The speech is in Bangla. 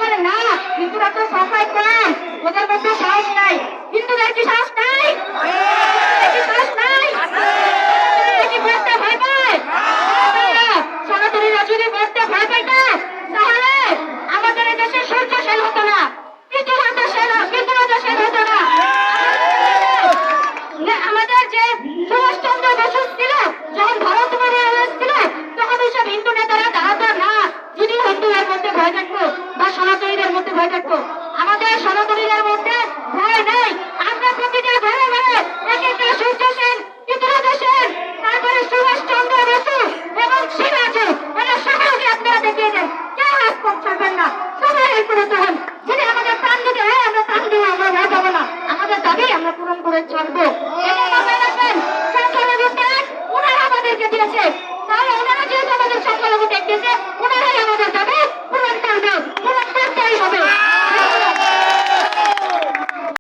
বলে না হিন্দুরা তো সংখ্যায় কম, ওদের মধ্যে সাহস নাই। হিন্দুদের কি সাহস নাই? সাহস নাই? কি বলতে ভয় পায়? সনাতনীরা যদি বলতে ভয় পাইত তাহলে আমাদের দেশে সূর্য সেন হতো না, পৃথিবীতে সেন হতো না। আমাদের যে সুভাষচন্দ্র বসু ছিল, যখন ভারত ছিল তখন ওইসব হিন্দু নেতারা দাঁড়াতো না। যদি হিন্দুদের মধ্যে ভয় থাকতো বা সনাতনীদের মধ্যে ভয় থাকতো, আমাদের সনাতনীদের মধ্যে ভয় নেই। আমরা প্রতিটা ঘরে ঘরে এক একটা সূর্য সেন, পৃথিবীতে সেন, তারপরে সুভাষচন্দ্র বসু এবং শিবাজি, ওরা সকলকে আপনারা দেখিয়ে দেন। কেউ রাজপথ ছাড়বেন না, সবাই ঐক্যবদ্ধ হন। যদি আমাদের প্রাণ দিতে হয় আমরা প্রাণ দেবো, আমরা ভয় পাবো না। আমাদের দাবি আমরা পূরণ করে ছাড়বো।